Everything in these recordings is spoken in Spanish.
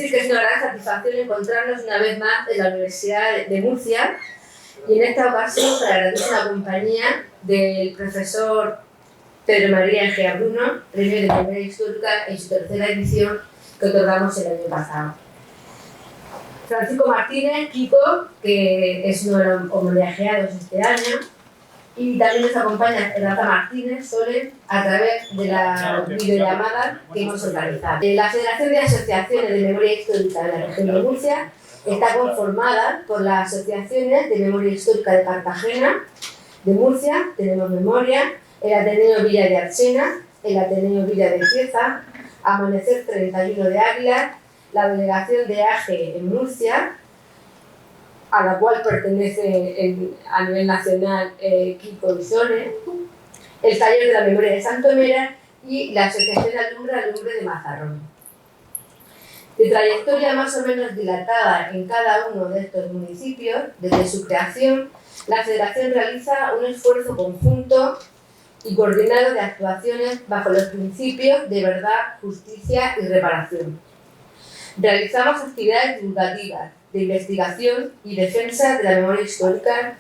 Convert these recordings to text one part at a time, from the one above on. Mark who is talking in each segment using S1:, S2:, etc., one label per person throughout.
S1: decir que es una gran satisfacción encontrarnos una vez más en la Universidad de Murcia y en esta ocasión para agradecer la compañía del profesor Pedro María Egea Bruno, premio de Memoria Histórica en su tercera edición que otorgamos el año pasado. Francisco Martínez, Kiko, que es uno de los homenajeados este año, y también nos acompaña Renata Martínez Soler a través de la videollamada que hemos organizado. La Federación de Asociaciones de Memoria Histórica de la Región de Murcia está conformada por las asociaciones de Memoria Histórica de Cartagena, de Murcia, tenemos Memoria, el Ateneo Villa de Archena, el Ateneo Villa de Cieza, Amanecer 31 de Águila, la Delegación de AGE en Murcia, a la cual pertenece a nivel nacional Kiko Visone, el Taller de la Memoria de Santomera y la Asociación Alumbre de Mazarrón. De trayectoria más o menos dilatada en cada uno de estos municipios, desde su creación, la Federación realiza un esfuerzo conjunto y coordinado de actuaciones bajo los principios de verdad, justicia y reparación. Realizamos actividades divulgativas, de investigación y defensa de la memoria histórica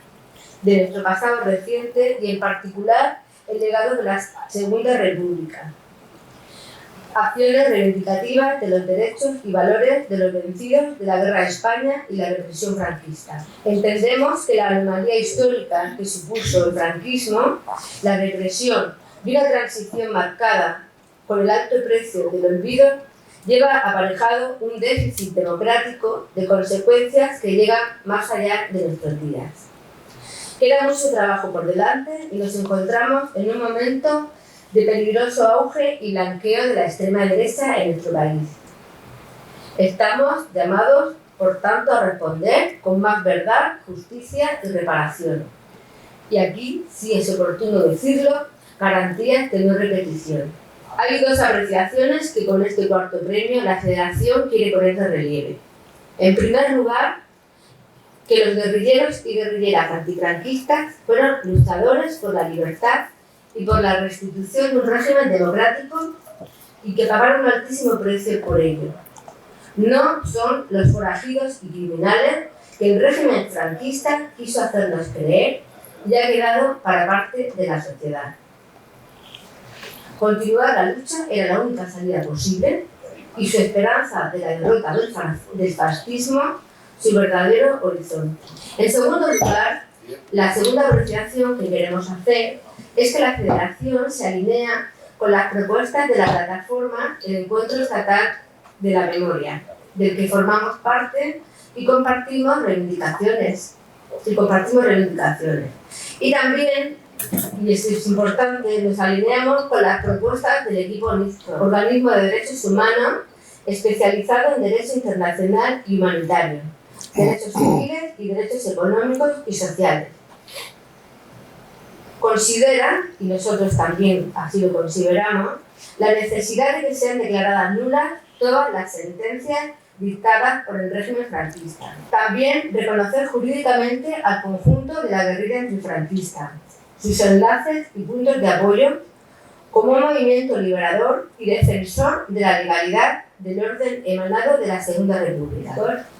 S1: de nuestro pasado reciente y en particular el legado de la Segunda República. Acciones reivindicativas de los derechos y valores de los vencidos de la Guerra de España y la represión franquista. Entendemos que la anomalía histórica que supuso el franquismo, la represión y una transición marcada por el alto precio del olvido lleva aparejado un déficit democrático de consecuencias que llegan más allá de nuestros días. Queda mucho trabajo por delante y nos encontramos en un momento de peligroso auge y blanqueo de la extrema derecha en nuestro país. Estamos llamados, por tanto, a responder con más verdad, justicia y reparación. Y aquí, sí es oportuno decirlo, garantías de no repetición. Hay dos apreciaciones que con este cuarto premio la Federación quiere poner de relieve. En primer lugar, que los guerrilleros y guerrilleras antifranquistas fueron luchadores por la libertad y por la restitución de un régimen democrático y que pagaron un altísimo precio por ello. No son los forajidos y criminales que el régimen franquista quiso hacernos creer y ha quedado para parte de la sociedad. Continuar la lucha era la única salida posible y su esperanza de la derrota del fascismo su verdadero horizonte. En segundo lugar, la segunda apreciación que queremos hacer es que la Federación se alinea con las propuestas de la plataforma El Encuentro Estatal de la Memoria, del que formamos parte y compartimos reivindicaciones. Y también, y esto es importante, nos alineamos con las propuestas del equipo mixto, organismo de derechos humanos especializado en derecho internacional y humanitario, derechos civiles y derechos económicos y sociales. Considera, y nosotros también así lo consideramos, la necesidad de que sean declaradas nulas todas las sentencias dictadas por el régimen franquista. También reconocer jurídicamente al conjunto de la guerrilla antifranquista, sus enlaces y puntos de apoyo como un movimiento liberador y defensor de la legalidad del orden emanado de la Segunda República,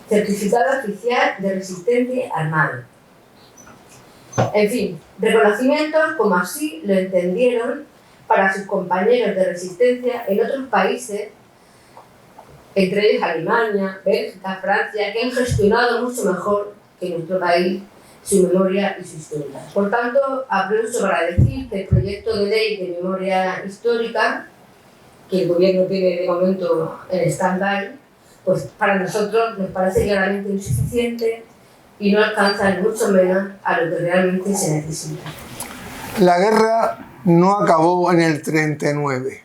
S1: certificado oficial de resistente armado. En fin, reconocimientos como así lo entendieron para sus compañeros de resistencia en otros países, entre ellos Alemania, Bélgica, Francia, que han gestionado mucho mejor que nuestro país su memoria y su historia. Por tanto, aprovecho para decir que el proyecto de ley de memoria histórica, que el gobierno tiene de momento en stand-by, pues para nosotros nos parece claramente insuficiente y no alcanza ni mucho menos a lo que realmente se necesita.
S2: La guerra no acabó en el 39.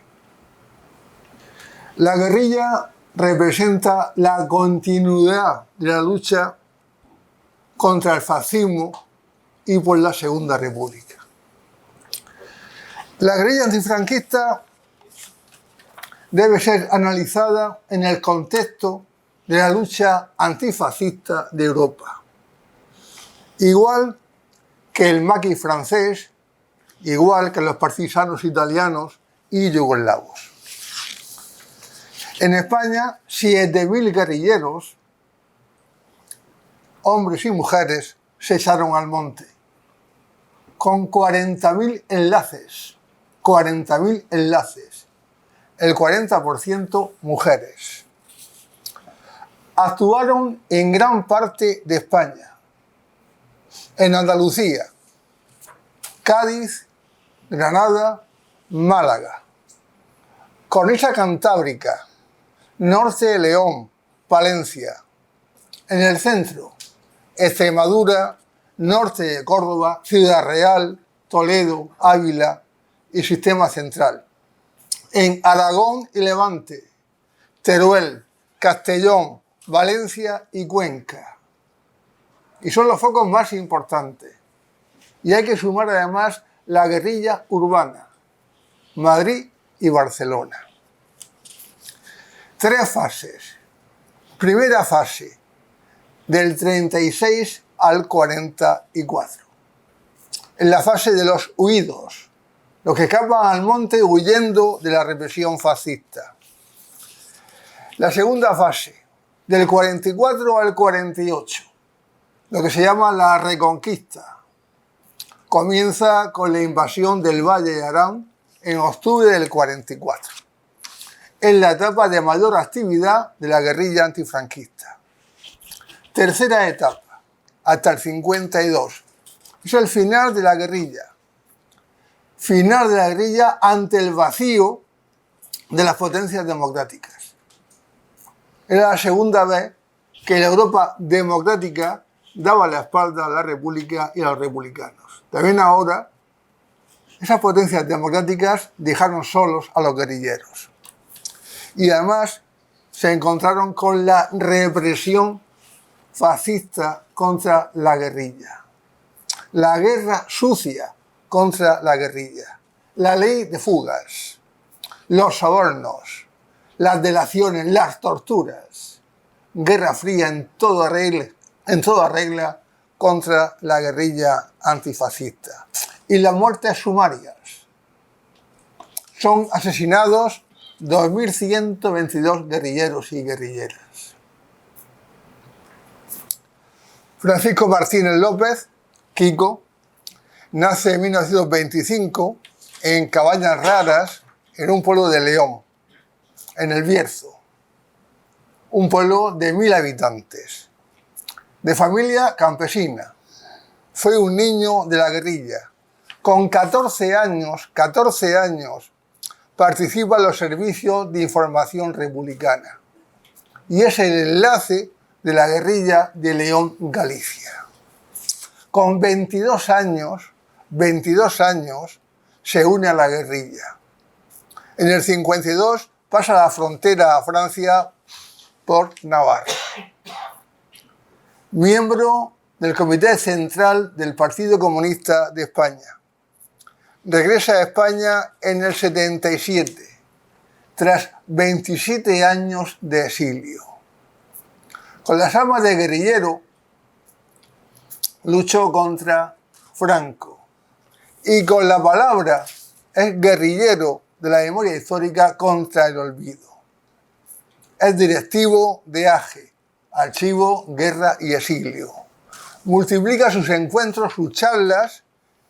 S2: La guerrilla representa la continuidad de la lucha contra el fascismo y por la Segunda República. La guerrilla antifranquista debe ser analizada en el contexto de la lucha antifascista de Europa. Igual que el maquis francés, igual que los partisanos italianos y yugoslavos. En España, 7.000 guerrilleros, hombres y mujeres, se echaron al monte, con 40.000 enlaces, 40.000 enlaces, el 40% mujeres. Actuaron en gran parte de España, en Andalucía, Cádiz, Granada, Málaga, Cornisa Cantábrica, norte de León, Palencia, en el centro, Extremadura, norte de Córdoba, Ciudad Real, Toledo, Ávila y Sistema Central. En Aragón y Levante, Teruel, Castellón, Valencia y Cuenca. Y son los focos más importantes. Y hay que sumar además la guerrilla urbana, Madrid y Barcelona. 3 fases. Primera fase, del 36 al 44. En la fase de los huidos, los que escapan al monte huyendo de la represión fascista. La segunda fase, del 44 al 48, lo que se llama la Reconquista. Comienza con la invasión del Valle de Arán en octubre del 44. Es la etapa de mayor actividad de la guerrilla antifranquista. Tercera etapa, hasta el 52. Es el final de la guerrilla. Final de la guerrilla ante el vacío de las potencias democráticas. Era la segunda vez que la Europa democrática daba la espalda a la República y a los republicanos. También ahora, esas potencias democráticas dejaron solos a los guerrilleros. Y además se encontraron con la represión fascista contra la guerrilla. La guerra sucia contra la guerrilla. La ley de fugas, los sobornos, las delaciones, las torturas. Guerra fría en toda regla contra la guerrilla antifascista. Y las muertes sumarias. Son asesinados 2.122 guerrilleros y guerrilleras. Francisco Martínez López, Kiko, nace en 1925 en Cabañas Raras, en un pueblo de León, en el Bierzo, un pueblo de 1.000 habitantes, de familia campesina. Fue un niño de la guerrilla. Con 14 años, participa en los servicios de información republicana. Y es el enlace de la guerrilla de León, Galicia. Con 22 años, se une a la guerrilla. En el 52 pasa la frontera a Francia por Navarra. Miembro del Comité Central del Partido Comunista de España. Regresa a España en el 77, tras 27 años de exilio. Con las armas de guerrillero luchó contra Franco y con la palabra es guerrillero de la memoria histórica contra el olvido. Es directivo de AGE, Archivo, Guerra y Exilio. Multiplica sus encuentros, sus charlas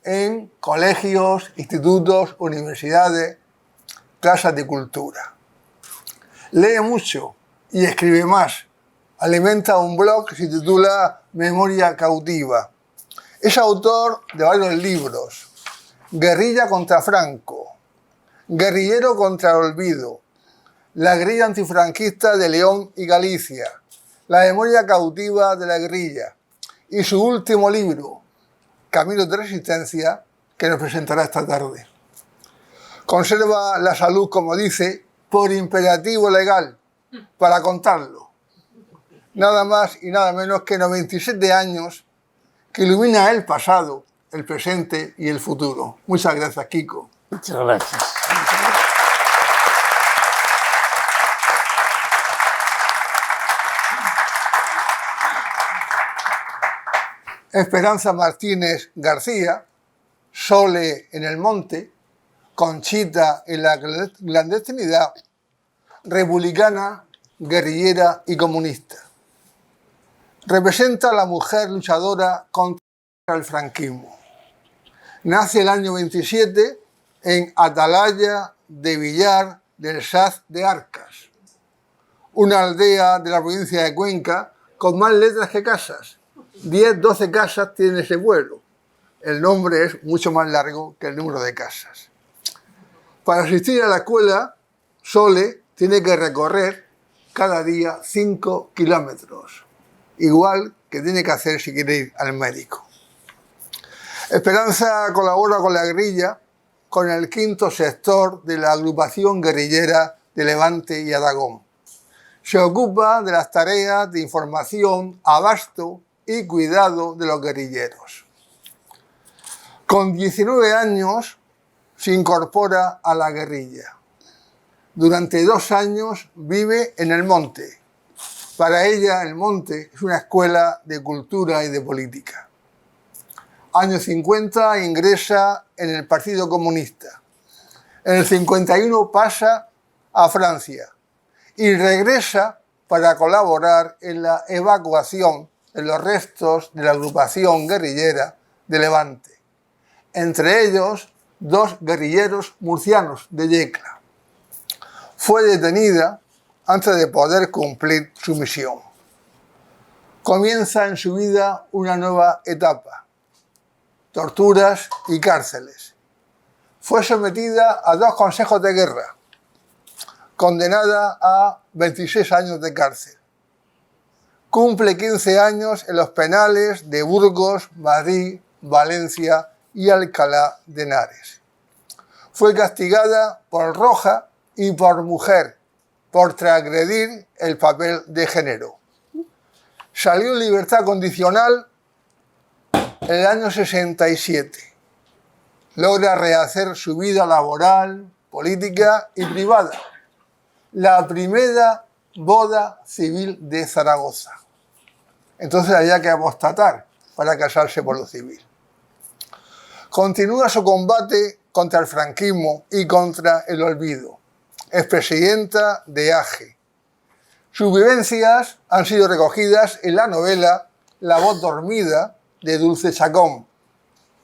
S2: en colegios, institutos, universidades, plazas de cultura. Lee mucho y escribe más. Alimenta un blog que se titula Memoria Cautiva. Es autor de varios libros. Guerrilla contra Franco, Guerrillero contra el olvido, La guerrilla antifranquista de León y Galicia, La memoria cautiva de la guerrilla y su último libro, Caminos de Resistencia, que nos presentará esta tarde. Conserva la salud, como dice, por imperativo legal, para contarlo. Nada más y nada menos que 97 años que ilumina el pasado, el presente y el futuro. Muchas gracias, Kiko.
S3: Muchas gracias.
S2: Esperanza Martínez García, Sole en el monte, Conchita en la clandestinidad, republicana, guerrillera y comunista. Representa a la mujer luchadora contra el franquismo. Nace el año 27 en Atalaya de Villar del Saz de Arcas, una aldea de la provincia de Cuenca con más letras que casas. 10, 12 casas tiene ese pueblo. El nombre es mucho más largo que el número de casas. Para asistir a la escuela, Sole tiene que recorrer cada día 5 kilómetros, igual que tiene que hacer si quiere ir al médico. Esperanza colabora con la guerrilla, con el 5º sector de la agrupación guerrillera de Levante y Aragón. Se ocupa de las tareas de información, abasto y cuidado de los guerrilleros. Con 19 años se incorpora a la guerrilla. Durante 2 años vive en el monte. Para ella el monte es una escuela de cultura y de política. Año 50 ingresa en el Partido Comunista. En el 51 pasa a Francia y regresa para colaborar en la evacuación de los restos de la agrupación guerrillera de Levante. Entre ellos, 2 guerrilleros murcianos de Yecla. Fue detenida antes de poder cumplir su misión. Comienza en su vida una nueva etapa: torturas y cárceles. Fue sometida a 2 consejos de guerra, condenada a 26 años de cárcel. Cumple 15 años en los penales de Burgos, Madrid, Valencia y Alcalá de Henares. Fue castigada por roja y por mujer, por transgredir el papel de género. Salió en libertad condicional en el año 67. Logra rehacer su vida laboral, política y privada. La primera boda civil de Zaragoza. Entonces había que apostatar para casarse por lo civil. Continúa su combate contra el franquismo y contra el olvido. Es presidenta de AGE. Sus vivencias han sido recogidas en la novela La voz dormida de Dulce Chacón.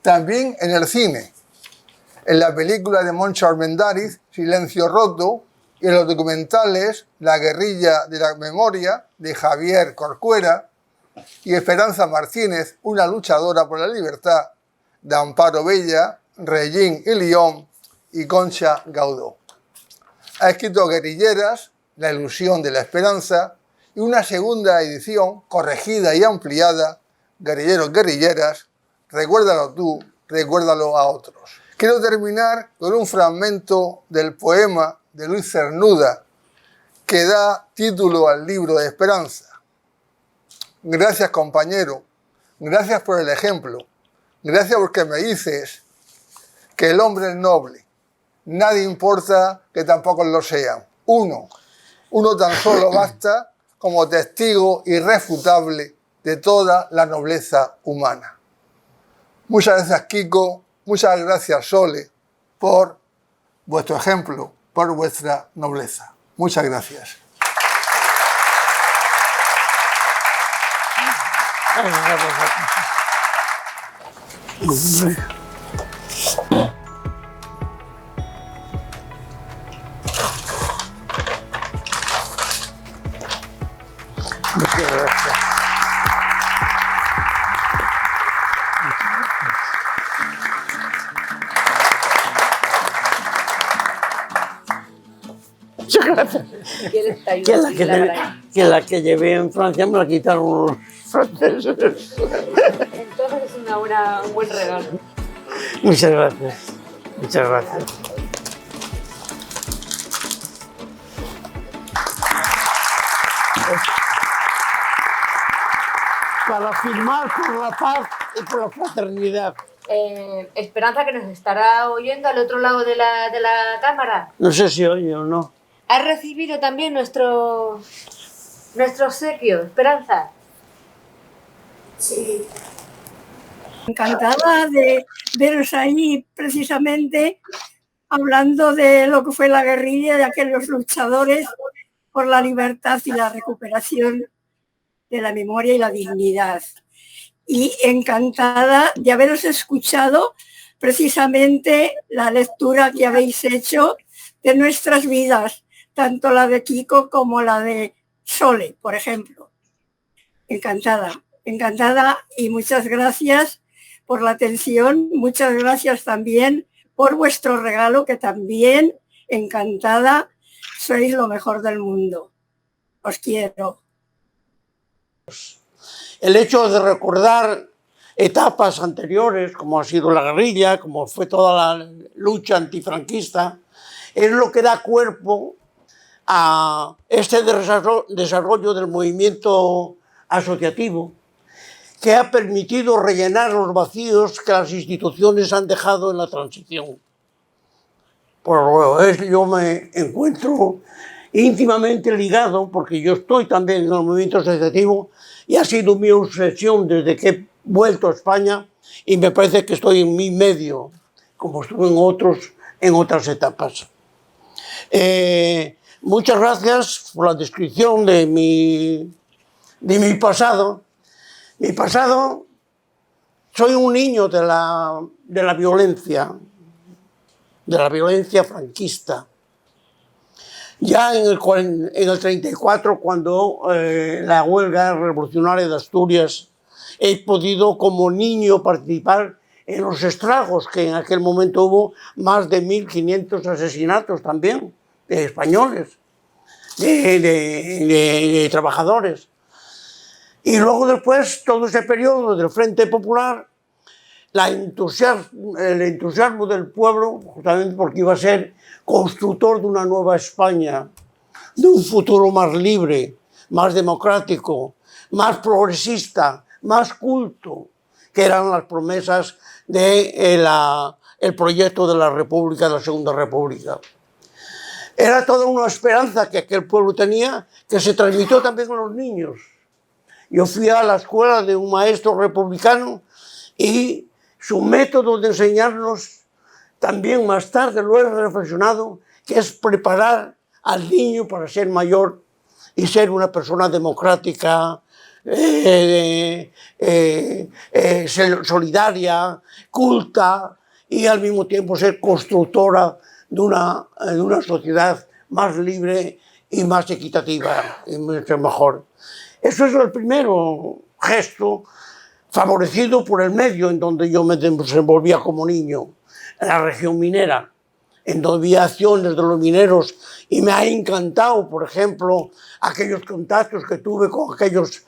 S2: También en el cine, en la película de Moncho Armendáriz, Silencio roto, y en los documentales La guerrilla de la memoria de Javier Corcuera y Esperanza Martínez, una luchadora por la libertad, de Amparo Bella, Regín y Lyon y Concha Gaudó. Ha escrito Guerrilleras, La ilusión de la esperanza, y una segunda edición corregida y ampliada, Guerrilleros, guerrilleras, recuérdalo tú, recuérdalo a otros. Quiero terminar con un fragmento del poema de Luis Cernuda que da título al libro de Esperanza. Gracias, compañero, gracias por el ejemplo, gracias porque me dices que el hombre es noble. Nadie importa que tampoco lo sean. Uno tan solo basta como testigo irrefutable de toda la nobleza humana. Muchas gracias, Kiko, muchas gracias, Sole, por vuestro ejemplo, por vuestra nobleza. Muchas gracias. Muchas gracias.
S3: Muchas gracias. Que la que llevé en Francia me la quitaron los franceses.
S1: Entonces es un buen regalo.
S3: Muchas gracias. Muchas gracias. Para firmar por la paz y por la fraternidad.
S1: Esperanza, que nos estará oyendo al otro lado de la cámara.
S3: No sé si oye o no.
S1: ¿Has recibido también nuestro obsequio, Esperanza?
S4: Sí. Encantada de veros ahí precisamente hablando de lo que fue la guerrilla, de aquellos luchadores por la libertad y la recuperación de la memoria y la dignidad. Y encantada de haberos escuchado precisamente la lectura que habéis hecho de nuestras vidas, tanto la de Kiko como la de Sole, por ejemplo. Encantada, encantada, y muchas gracias por la atención, muchas gracias también por vuestro regalo, que también, encantada, sois lo mejor del mundo. Os quiero.
S3: El hecho de recordar etapas anteriores, como ha sido la guerrilla, como fue toda la lucha antifranquista, es lo que da cuerpo a este desarrollo del movimiento asociativo, que ha permitido rellenar los vacíos que las instituciones han dejado en la transición. Yo me encuentro íntimamente ligado, porque yo estoy también en el movimiento asociativo, y ha sido mi obsesión desde que he vuelto a España, y me parece que estoy en mi medio, como estuve en otras etapas. Muchas gracias por la descripción de mi pasado. Mi pasado, soy un niño de la violencia franquista. Ya en el 34, cuando la huelga revolucionaria de Asturias, he podido como niño participar en los estragos, que en aquel momento hubo más de 1.500 asesinatos también, de españoles, de trabajadores. Y luego después, todo ese periodo del Frente Popular, el entusiasmo del pueblo, justamente porque iba a ser constructor de una nueva España, de un futuro más libre, más democrático, más progresista, más culto, que eran las promesas del proyecto de la República, de la Segunda República. Era toda una esperanza que aquel pueblo tenía, que se transmitió también a los niños. Yo fui a la escuela de un maestro republicano y su método de enseñarnos, también más tarde lo he reflexionado, que es preparar al niño para ser mayor y ser una persona democrática, solidaria, culta, y al mismo tiempo ser constructora de una sociedad más libre y más equitativa y mucho mejor. Eso es el primero gesto favorecido por el medio en donde yo me desenvolvía como niño, en la región minera, en donde había acciones de los mineros, y me ha encantado, por ejemplo, aquellos contactos que tuve con aquellos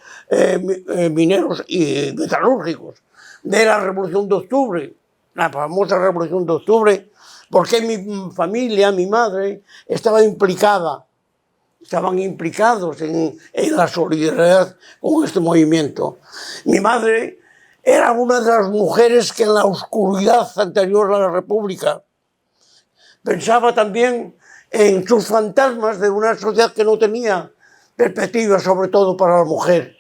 S3: mineros y metalúrgicos de la Revolución de Octubre, la famosa Revolución de Octubre, porque mi familia, mi madre, estaban implicados en la solidaridad con este movimiento. Mi madre era una de las mujeres que en la oscuridad anterior a la República pensaba también en sus fantasmas de una sociedad que no tenía perspectiva, sobre todo para la mujer.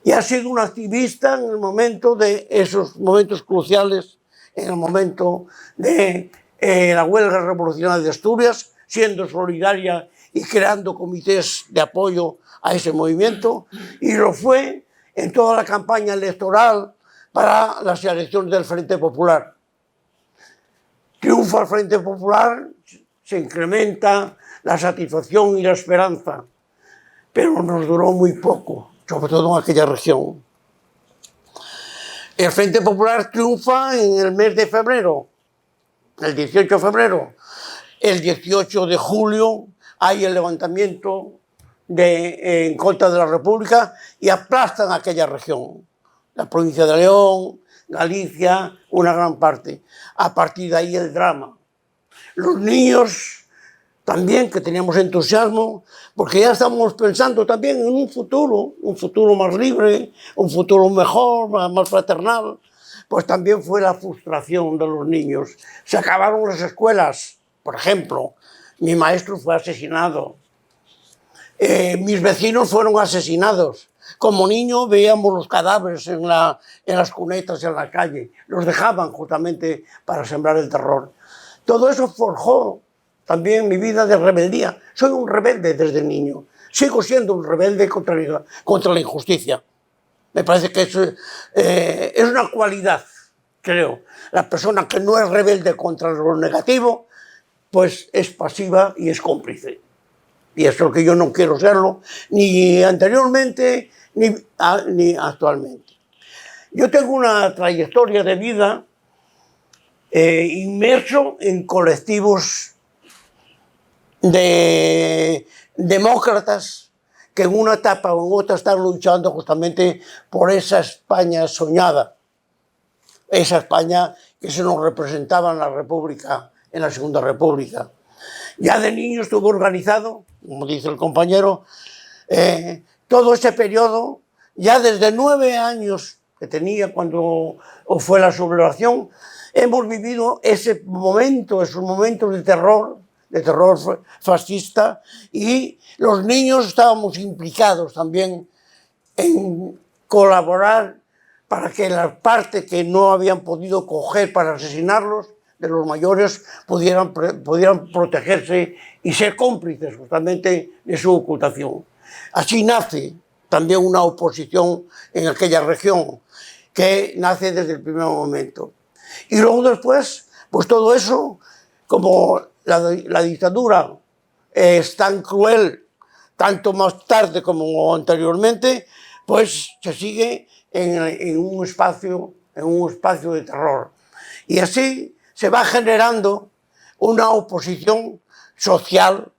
S3: Y ha sido una activista en el momento de esos momentos cruciales, en el momento de la huelga revolucionaria de Asturias, siendo solidaria y creando comités de apoyo a ese movimiento, y lo fue en toda la campaña electoral para las elecciones del Frente Popular. Triunfa el Frente Popular, se incrementa la satisfacción y la esperanza, pero nos duró muy poco, sobre todo en aquella región. El Frente Popular triunfa en el mes de febrero, el 18 de febrero. El 18 de julio hay el levantamiento en contra de la República y aplastan aquella región, la provincia de León, Galicia, una gran parte. A partir de ahí el drama. Los niños también, que teníamos entusiasmo, porque ya estamos pensando también en un futuro más libre, un futuro mejor, más fraternal, pues también fue la frustración de los niños. Se acabaron las escuelas, por ejemplo, mi maestro fue asesinado, mis vecinos fueron asesinados. Como niño veíamos los cadáveres en las cunetas en la calle, los dejaban justamente para sembrar el terror. Todo eso forjó también mi vida de rebeldía. Soy un rebelde desde niño. Sigo siendo un rebelde contra la injusticia. Me parece que es una cualidad, creo. La persona que no es rebelde contra lo negativo, pues es pasiva y es cómplice. Y eso es lo que yo no quiero serlo, ni anteriormente ni actualmente. Yo tengo una trayectoria de vida inmerso en colectivos de demócratas que en una etapa o en otra están luchando justamente por esa España soñada, esa España que se nos representaba en la República, en la Segunda República. Ya de niño estuve organizado, como dice el compañero, todo ese periodo, ya desde 9 años que tenía cuando fue la sublevación, hemos vivido esos momentos de terror fascista, y los niños estábamos implicados también en colaborar para que la parte que no habían podido coger para asesinarlos, de los mayores, pudieran protegerse y ser cómplices justamente de su ocultación. Así nace también una oposición en aquella región, que nace desde el primer momento. Y luego después, pues todo eso, como la dictadura es tan cruel, tanto más tarde como anteriormente, pues se sigue en un espacio de terror. Y así se va generando una oposición social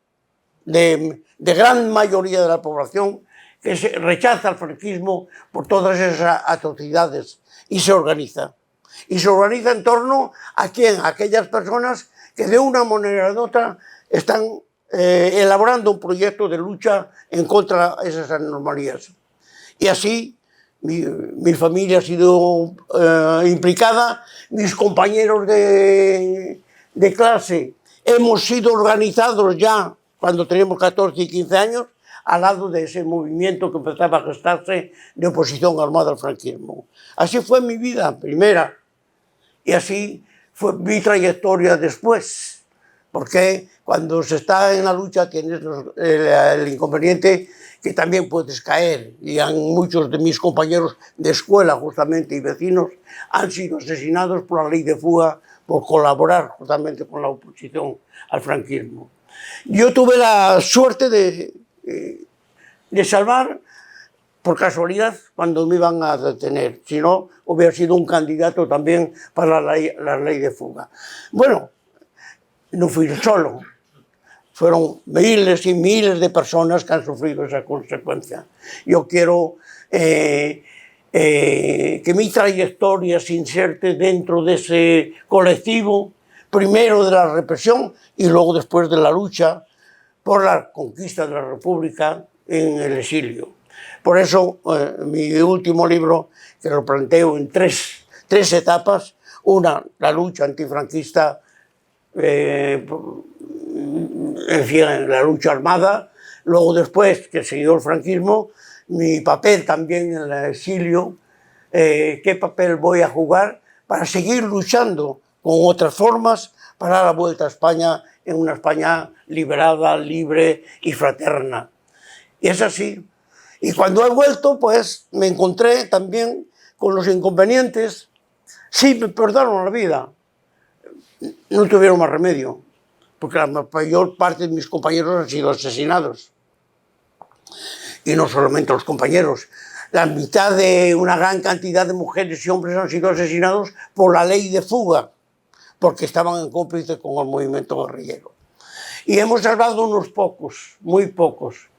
S3: de gran mayoría de la población que rechaza el franquismo por todas esas atrocidades y se organiza. Y se organiza en torno a quién, a aquellas personas que de una manera u otra están elaborando un proyecto de lucha en contra de esas anomalías. Y así mi familia ha sido implicada, mis compañeros de clase hemos sido organizados ya cuando teníamos 14 y 15 años, al lado de ese movimiento que empezaba a gestarse de oposición armada al franquismo. Así fue mi vida primera, y así fue mi trayectoria después, porque cuando se está en la lucha tienes el inconveniente que también puedes caer, y muchos de mis compañeros de escuela justamente y vecinos han sido asesinados por la ley de fuga por colaborar justamente con la oposición al franquismo. Yo tuve la suerte de salvar por casualidad cuando me iban a detener, si no hubiera sido un candidato también para la ley de fuga. Bueno, no fui solo, fueron miles y miles de personas que han sufrido esa consecuencia. Yo quiero que mi trayectoria se inserte dentro de ese colectivo, primero de la represión y luego después de la lucha por la conquista de la República en el exilio. Por eso mi último libro, que lo planteo en tres etapas: una, la lucha antifranquista, en fin, la lucha armada; luego después, que siguió el franquismo, mi papel también en el exilio, qué papel voy a jugar para seguir luchando con otras formas para la vuelta a España, en una España liberada, libre y fraterna. Y es así. Y cuando he vuelto, pues me encontré también con los inconvenientes. Sí, me perdonaron la vida, no tuvieron más remedio, porque la mayor parte de mis compañeros han sido asesinados. Y no solamente los compañeros, la mitad de una gran cantidad de mujeres y hombres han sido asesinados por la ley de fuga, porque estaban en cómplice con el movimiento guerrillero. Y hemos salvado unos pocos, muy pocos.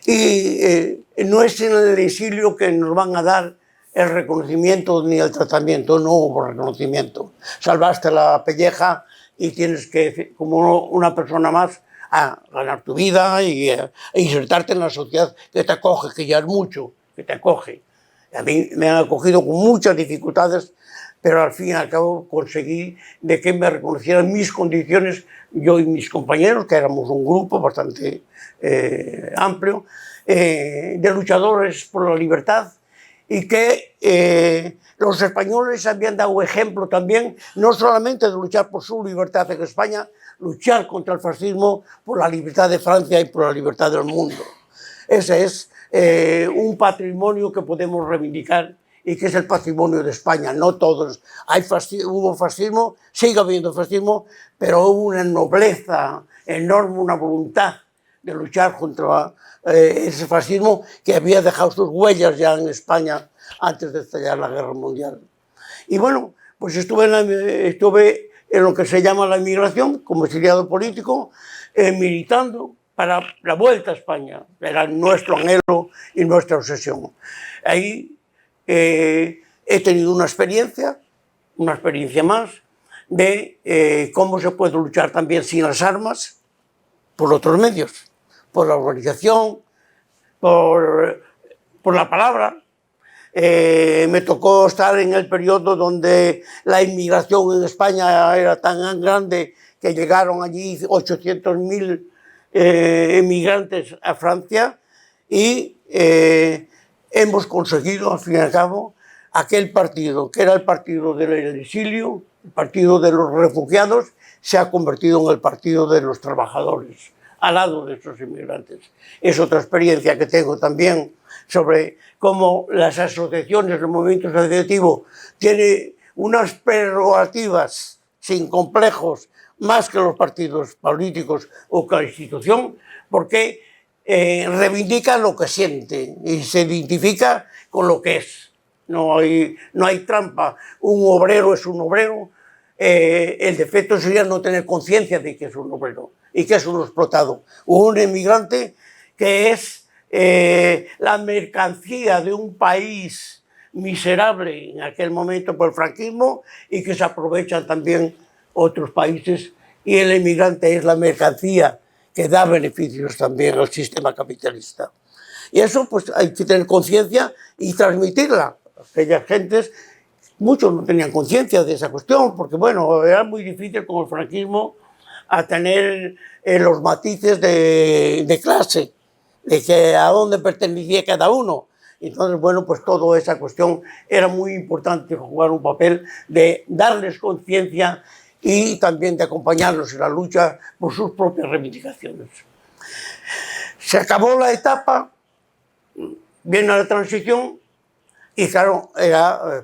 S3: Y no es en el exilio que nos van a dar el reconocimiento ni el tratamiento, no hubo reconocimiento. Salvaste la pelleja y tienes que, como una persona más, a ganar tu vida y a insertarte en la sociedad que te acoge, que ya es mucho, que te acoge. A mí me han acogido con muchas dificultades, pero al fin y al cabo conseguí de que me reconocieran mis condiciones, yo y mis compañeros, que éramos un grupo bastante amplio, de luchadores por la libertad y que los españoles habían dado ejemplo también, no solamente de luchar por su libertad en España, luchar contra el fascismo, por la libertad de Francia y por la libertad del mundo. Ese es un patrimonio que podemos reivindicar y que es el patrimonio de España. No todos. Hubo fascismo, sigue habiendo fascismo, pero hubo una nobleza enorme, una voluntad de luchar contra ese fascismo que había dejado sus huellas ya en España antes de estallar la Guerra Mundial. Y bueno, pues estuve en lo que se llama la emigración, como exiliado político, militando para la vuelta a España. Era nuestro anhelo y nuestra obsesión. Ahí he tenido una experiencia más, de cómo se puede luchar también sin las armas, por otros medios, por la organización, por la palabra. Me tocó estar en el periodo donde la inmigración en España era tan grande que llegaron allí 800.000 emigrantes a Francia y hemos conseguido, al fin y al cabo, aquel partido, que era el partido del exilio, el partido de los refugiados, se ha convertido en el partido de los trabajadores, al lado de esos inmigrantes. Es otra experiencia que tengo también sobre cómo las asociaciones, el movimiento asociativo, tiene unas prerrogativas sin complejos más que los partidos políticos o que la institución, porque reivindica lo que siente y se identifica con lo que es. No hay trampa. Un obrero es un obrero. El defecto sería no tener conciencia de que es un obrero y que es un explotado. Un emigrante que es la mercancía de un país miserable en aquel momento por el franquismo y que se aprovechan también otros países, y el emigrante es la mercancía que da beneficios también al sistema capitalista. Y eso pues hay que tener conciencia y transmitirla. Aquellas gentes, muchos no tenían conciencia de esa cuestión, porque bueno, era muy difícil con el franquismo a tener los matices de clase, de que a dónde pertenecía cada uno. Entonces, bueno, pues toda esa cuestión era muy importante, jugar un papel de darles conciencia y también de acompañarlos en la lucha por sus propias reivindicaciones. Se acabó la etapa, viene la transición y claro,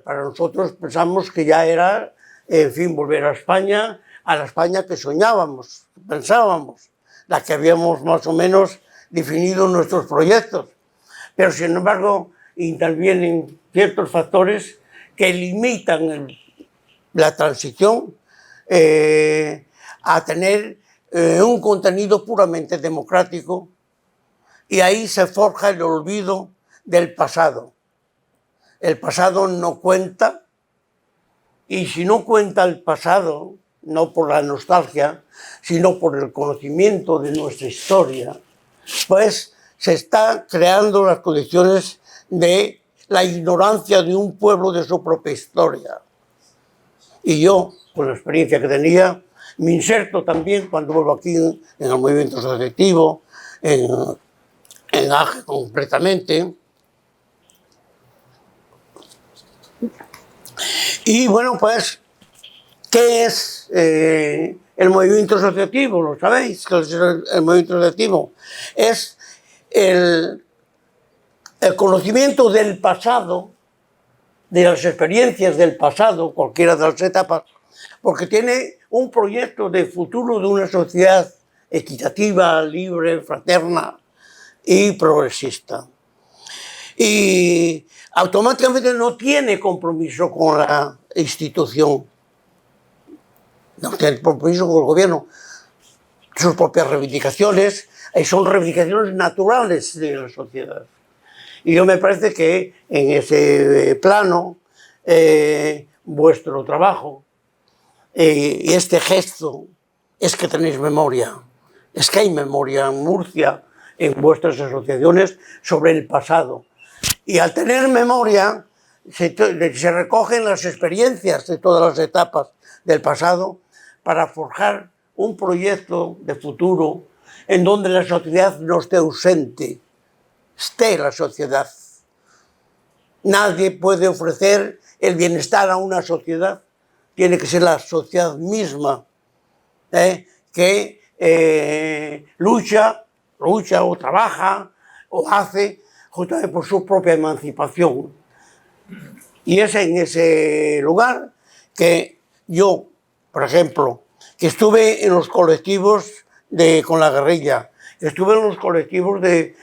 S3: para nosotros pensamos que ya era, en fin, volver a España, a la España que soñábamos, pensábamos, la que habíamos más o menos definido en nuestros proyectos. Pero sin embargo intervienen ciertos factores que limitan la transición a tener un contenido puramente democrático, y ahí se forja el olvido del pasado. El pasado no cuenta, y si no cuenta el pasado, no por la nostalgia, sino por el conocimiento de nuestra historia, pues se están creando las condiciones de la ignorancia de un pueblo de su propia historia. Y yo, con la experiencia que tenía, me inserto también cuando vuelvo aquí en el movimiento asociativo, en AGE completamente. Y bueno, pues, ¿qué es el movimiento asociativo? ¿Lo sabéis? ¿Qué es el movimiento asociativo? Es el conocimiento del pasado, de las experiencias del pasado, cualquiera de las etapas, porque tiene un proyecto de futuro de una sociedad equitativa, libre, fraterna y progresista. Y automáticamente no tiene compromiso con la institución, no tiene compromiso con el gobierno. Sus propias reivindicaciones son reivindicaciones naturales de la sociedad. Y yo me parece que en ese plano vuestro trabajo y este gesto es que tenéis memoria. Es que hay memoria en Murcia, en vuestras asociaciones, sobre el pasado. Y al tener memoria se recogen las experiencias de todas las etapas del pasado para forjar un proyecto de futuro en donde la sociedad no esté ausente, esté la sociedad. nadie puede ofrecer el bienestar a una sociedad. Tiene que ser la sociedad misma que lucha o trabaja o hace justamente por su propia emancipación. Y es en ese lugar que yo, por ejemplo, que estuve en los colectivos con la guerrilla, estuve en los colectivos de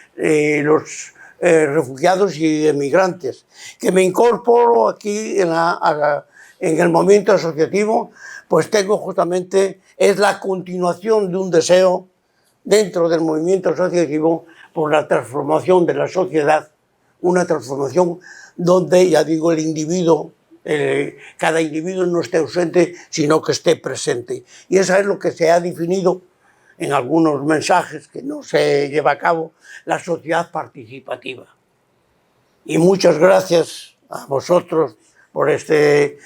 S3: los refugiados y emigrantes, que me incorporo aquí en el movimiento asociativo, pues tengo justamente, es la continuación de un deseo dentro del movimiento asociativo por la transformación de la sociedad, una transformación donde, ya digo, el individuo, cada individuo no esté ausente, sino que esté presente. Y eso es lo que se ha definido en algunos mensajes que no se lleva a cabo, la sociedad participativa. Y muchas gracias a vosotros por este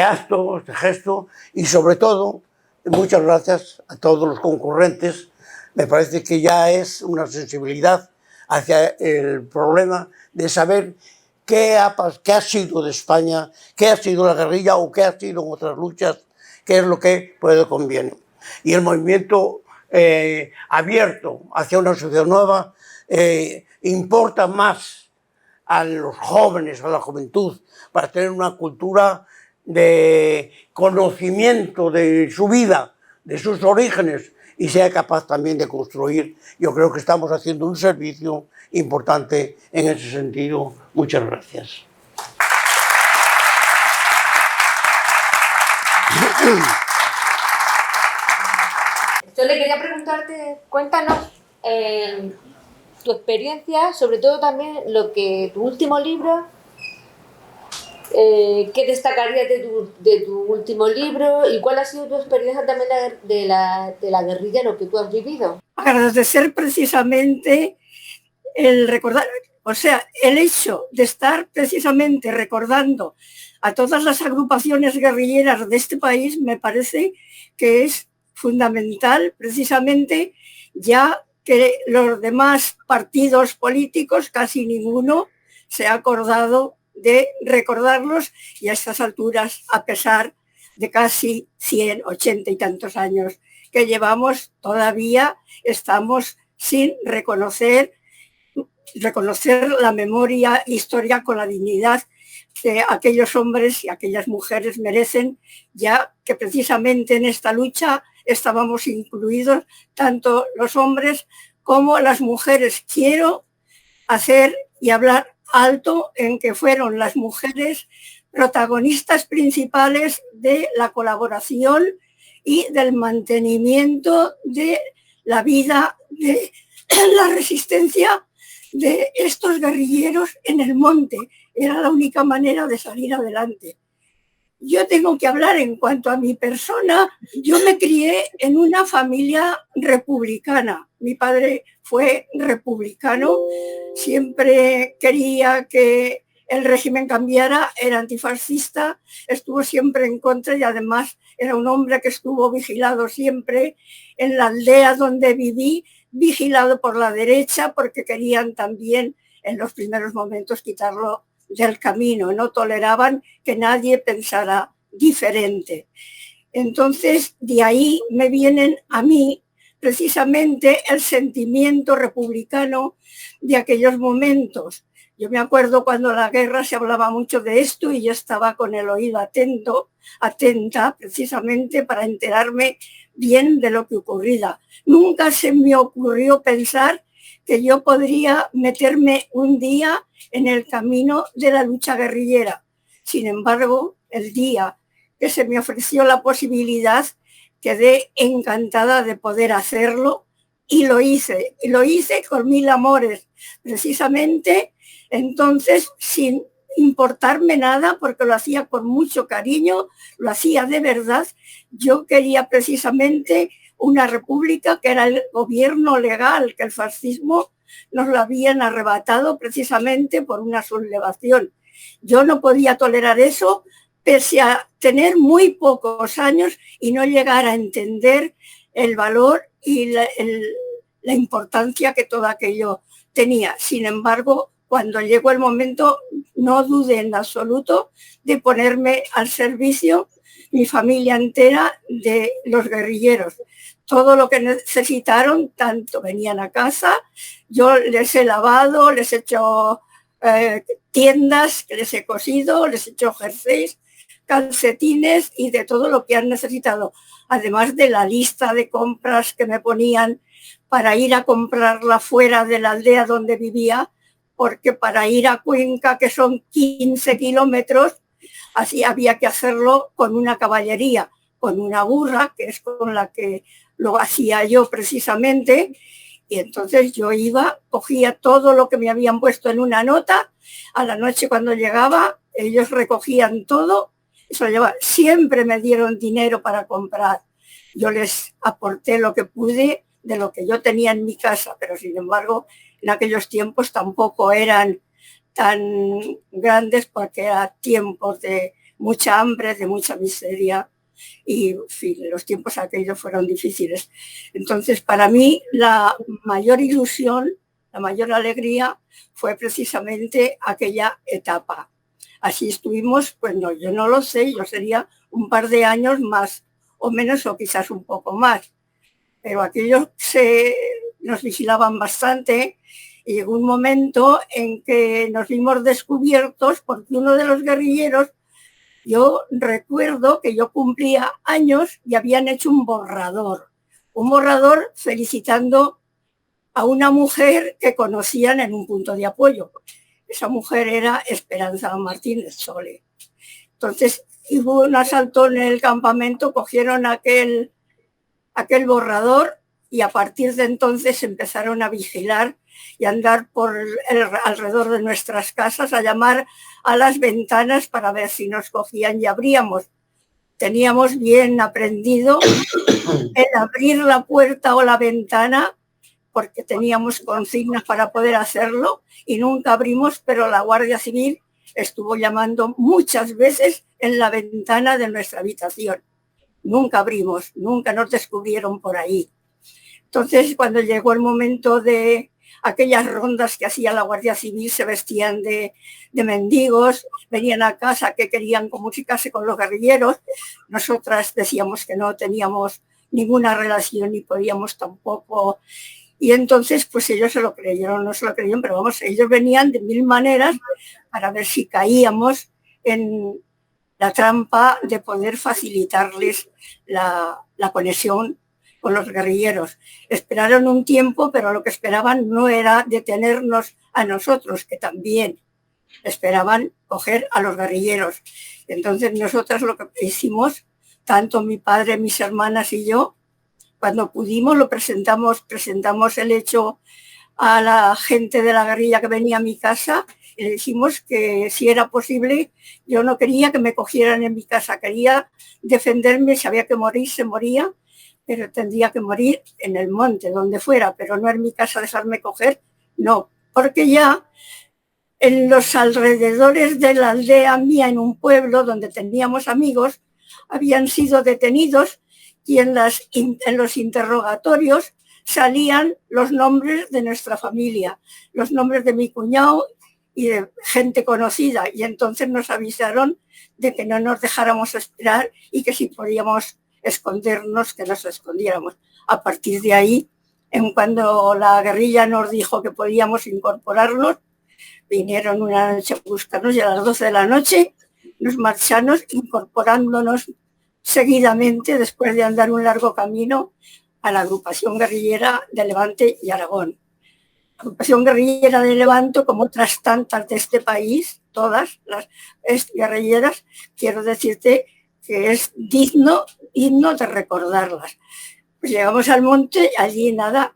S3: acto, este gesto, y sobre todo, muchas gracias a todos los concurrentes. Me parece que ya es una sensibilidad hacia el problema de saber qué ha sido de España, qué ha sido la guerrilla o qué ha sido en otras luchas, qué es lo que puede conviene. Y el movimiento abierto hacia una sociedad nueva importa más a los jóvenes, a la juventud, para tener una cultura de conocimiento de su vida, de sus orígenes, y sea capaz también de construir. Yo creo que estamos haciendo un servicio importante en ese sentido. Muchas gracias.
S1: Yo le quería preguntarte, cuéntanos tu experiencia, sobre todo también tu último libro, ¿qué destacarías de tu último libro y cuál ha sido tu experiencia también de la guerrilla, lo que tú has vivido?
S4: Agradecer precisamente el recordar, o sea, el hecho de estar precisamente recordando a todas las agrupaciones guerrilleras de este país me parece que es fundamental, precisamente ya que los demás partidos políticos, casi ninguno, se ha acordado de recordarlos, y a estas alturas, a pesar de casi 100, 80 y tantos años que llevamos, todavía estamos sin reconocer la memoria histórica con la dignidad que aquellos hombres y aquellas mujeres merecen, ya que precisamente en esta lucha estábamos incluidos tanto los hombres como las mujeres. Quiero hacer y hablar alto en que fueron las mujeres protagonistas principales de la colaboración y del mantenimiento de la vida, de la resistencia de estos guerrilleros en el monte. Era la única manera de salir adelante. Yo tengo que hablar en cuanto a mi persona. Yo me crié en una familia republicana. Mi padre fue republicano, siempre quería que el régimen cambiara, era antifascista, estuvo siempre en contra y además era un hombre que estuvo vigilado siempre en la aldea donde viví, vigilado por la derecha porque querían también en los primeros momentos quitarlo del camino, no toleraban que nadie pensara diferente. Entonces, de ahí me vienen a mí precisamente el sentimiento republicano de aquellos momentos. Yo me acuerdo cuando la guerra se hablaba mucho de esto y yo estaba con el oído atenta, precisamente para enterarme bien de lo que ocurría. Nunca se me ocurrió pensar que yo podría meterme un día en el camino de la lucha guerrillera. Sin embargo, el día que se me ofreció la posibilidad, quedé encantada de poder hacerlo y lo hice con mil amores, precisamente entonces sin importarme nada, porque lo hacía con mucho cariño, lo hacía de verdad. Yo quería precisamente una república que era el gobierno legal, que el fascismo nos lo habían arrebatado precisamente por una sublevación. Yo no podía tolerar eso, pese a tener muy pocos años y no llegar a entender el valor y la importancia que todo aquello tenía. Sin embargo, cuando llegó el momento, no dudé en absoluto de ponerme al servicio, mi familia entera, de los guerrilleros. Todo lo que necesitaron, tanto venían a casa, yo les he lavado, les he hecho tiendas, les he cosido, les he hecho jerseys, calcetines y de todo lo que han necesitado, además de la lista de compras que me ponían para ir a comprarla fuera de la aldea donde vivía, porque para ir a Cuenca, que son 15 kilómetros, así había que hacerlo con una caballería, con una burra, que es con la que lo hacía yo precisamente, y entonces yo iba, cogía todo lo que me habían puesto en una nota, a la noche cuando llegaba, ellos recogían todo, eso lo llevaba. Siempre me dieron dinero para comprar, yo les aporté lo que pude de lo que yo tenía en mi casa, pero sin embargo, en aquellos tiempos tampoco eran tan grandes porque eran tiempos de mucha hambre, de mucha miseria y en fin, los tiempos aquellos fueron difíciles. Entonces, para mí, la mayor ilusión, la mayor alegría fue precisamente aquella etapa. Así estuvimos, pues no, yo no lo sé, yo sería un par de años más o menos o quizás un poco más, pero aquellos nos vigilaban bastante y llegó un momento en que nos vimos descubiertos porque uno de los guerrilleros, yo recuerdo que yo cumplía años y habían hecho un borrador felicitando a una mujer que conocían en un punto de apoyo. Esa mujer era Esperanza Martínez Sole. Entonces hubo un asalto en el campamento, cogieron aquel borrador y a partir de entonces empezaron a vigilar y a andar alrededor de nuestras casas, a llamar a las ventanas para ver si nos cogían y abríamos. Teníamos bien aprendido el abrir la puerta o la ventana porque teníamos consignas para poder hacerlo y nunca abrimos, pero la Guardia Civil estuvo llamando muchas veces en la ventana de nuestra habitación. Nunca abrimos, nunca nos descubrieron por ahí. Entonces, cuando llegó el momento de aquellas rondas que hacía la Guardia Civil, se vestían de mendigos, venían a casa que querían comunicarse con los guerrilleros. Nosotras decíamos que no teníamos ninguna relación ni podíamos tampoco. Y entonces, pues ellos se lo creyeron, no se lo creyeron, pero vamos, ellos venían de mil maneras para ver si caíamos en la trampa de poder facilitarles la conexión con los guerrilleros. Esperaron un tiempo, pero lo que esperaban no era detenernos a nosotros, que también esperaban coger a los guerrilleros. Entonces nosotras lo que hicimos, tanto mi padre, mis hermanas y yo, cuando pudimos lo presentamos el hecho a la gente de la guerrilla que venía a mi casa y le dijimos que si era posible, yo no quería que me cogieran en mi casa, quería defenderme, si había que morir, se moría, pero tendría que morir en el monte, donde fuera, pero no en mi casa dejarme coger, no, porque ya en los alrededores de la aldea mía, en un pueblo donde teníamos amigos, habían sido detenidos y en los interrogatorios salían los nombres de nuestra familia, los nombres de mi cuñado y de gente conocida, y entonces nos avisaron de que no nos dejáramos esperar y que si podíamos escondernos, que nos escondiéramos. A partir de ahí, en cuando la guerrilla nos dijo que podíamos incorporarnos, vinieron una noche a buscarnos y a las 12 de la noche nos marchamos incorporándonos seguidamente, después de andar un largo camino, a la agrupación guerrillera de Levante y Aragón. La agrupación guerrillera de Levante, como otras tantas de este país, todas las guerrilleras, quiero decirte que es digno de recordarlas. Pues llegamos al monte, allí nada,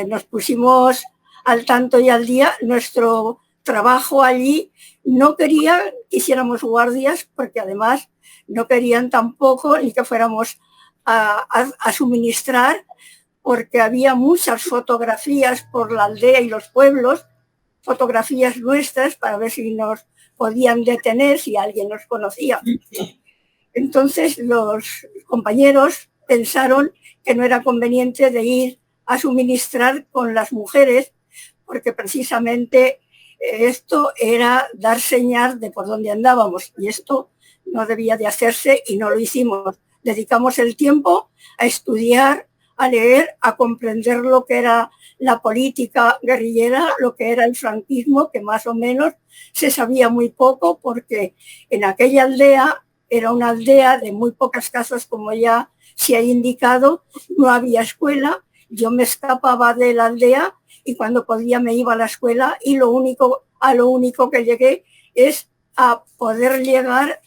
S4: nos pusimos al tanto y al día. Nuestro trabajo allí no quería que hiciéramos guardias, porque además no querían tampoco ni que fuéramos a suministrar, porque había muchas fotografías por la aldea y los pueblos, fotografías nuestras para ver si nos podían detener, si alguien nos conocía. Entonces los compañeros pensaron que no era conveniente de ir a suministrar con las mujeres, porque precisamente esto era dar señal de por dónde andábamos y esto no debía de hacerse y no lo hicimos. Dedicamos el tiempo a estudiar, a leer, a comprender lo que era la política guerrillera, lo que era el franquismo, que más o menos se sabía muy poco porque en aquella aldea era una aldea de muy pocas casas, como ya se ha indicado, no había escuela, yo me escapaba de la aldea y cuando podía me iba a la escuela y lo único que llegué es a poder llegar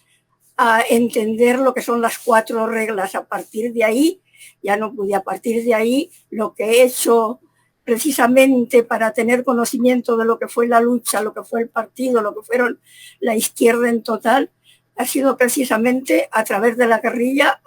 S4: a entender lo que son las 4 reglas. A partir de ahí, ya no pude, a partir de ahí lo que he hecho precisamente para tener conocimiento de lo que fue la lucha, lo que fue el partido, lo que fueron la izquierda en total, ha sido precisamente a través de la guerrilla,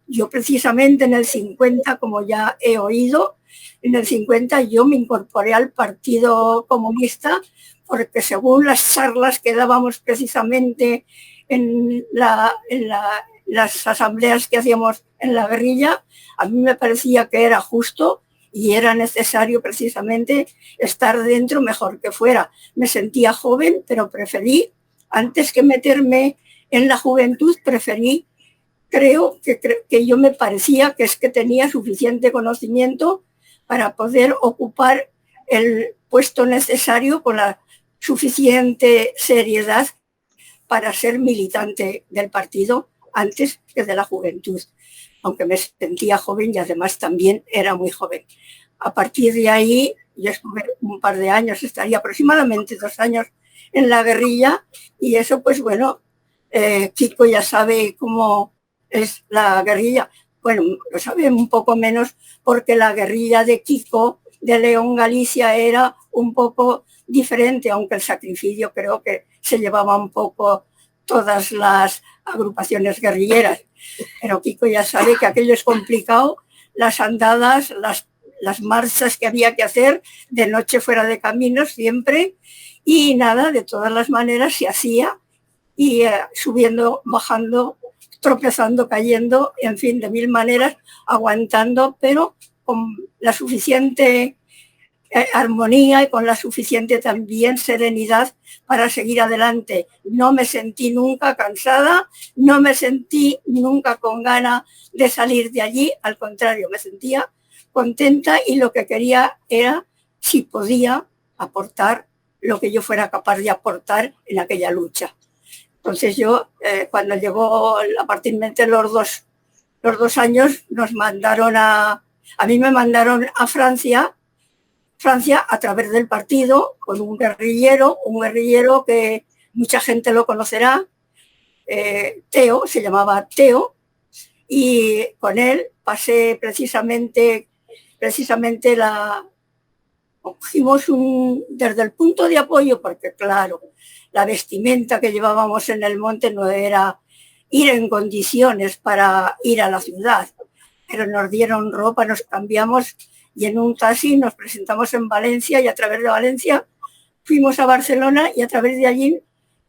S4: yo precisamente en el 50, como ya he oído, en el 50 yo me incorporé al Partido Comunista porque según las charlas que dábamos precisamente en las asambleas que hacíamos en la guerrilla, a mí me parecía que era justo y era necesario precisamente estar dentro mejor que fuera. Me sentía joven, pero preferí, antes que meterme en la juventud, creo que yo me parecía que es que tenía suficiente conocimiento para poder ocupar el puesto necesario con la suficiente seriedad para ser militante del partido antes que de la juventud, aunque me sentía joven y además también era muy joven. A partir de ahí, yo estuve un par de años, estaría aproximadamente 2 años en la guerrilla y eso, pues bueno, Kiko ya sabe cómo es la guerrilla. Bueno, lo sabe un poco menos porque la guerrilla de Kiko, de León, Galicia, era un poco diferente, aunque el sacrificio creo que se llevaba un poco todas las agrupaciones guerrilleras. Pero Kiko ya sabe que aquello es complicado, las andadas, las marchas que había que hacer, de noche fuera de caminos siempre, y nada, de todas las maneras se hacía, y subiendo, bajando, tropezando, cayendo, en fin, de 1000 maneras, aguantando, pero con la suficiente armonía y con la suficiente también serenidad para seguir adelante. No me sentí nunca cansada, no me sentí nunca con ganas de salir de allí, al contrario, me sentía contenta y lo que quería era, si podía, aportar lo que yo fuera capaz de aportar en aquella lucha. Entonces yo, cuando llegó a partir de los dos años, nos mandaron a mí me mandaron a Francia a través del partido, con un guerrillero que mucha gente lo conocerá, Teo, se llamaba Teo, y con él pasé precisamente cogimos desde el punto de apoyo, porque claro, la vestimenta que llevábamos en el monte no era ir en condiciones para ir a la ciudad, pero nos dieron ropa, nos cambiamos y en un taxi nos presentamos en Valencia y a través de Valencia fuimos a Barcelona y a través de allí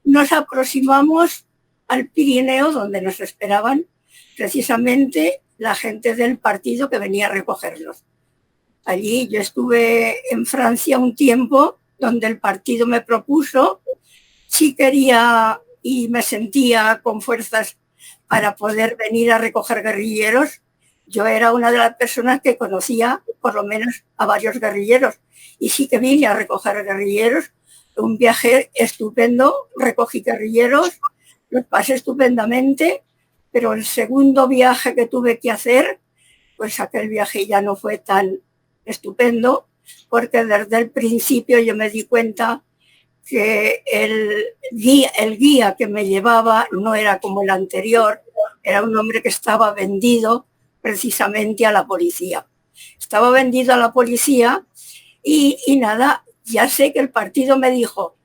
S4: nos aproximamos al Pirineo, donde nos esperaban precisamente la gente del partido que venía a recogernos. Allí yo estuve en Francia un tiempo, donde el partido me propuso si quería y me sentía con fuerzas para poder venir a recoger guerrilleros. Yo era una de las personas que conocía por lo menos a varios guerrilleros y sí que vine a recoger guerrilleros. Un viaje estupendo, recogí guerrilleros, los pasé estupendamente, pero el segundo viaje que tuve que hacer, pues aquel viaje ya no fue tan estupendo, porque desde el principio yo me di cuenta que el guía que me llevaba no era como el anterior, era un hombre que estaba vendido precisamente a la policía. Estaba vendido a la policía y nada, ya sé que el partido me dijo,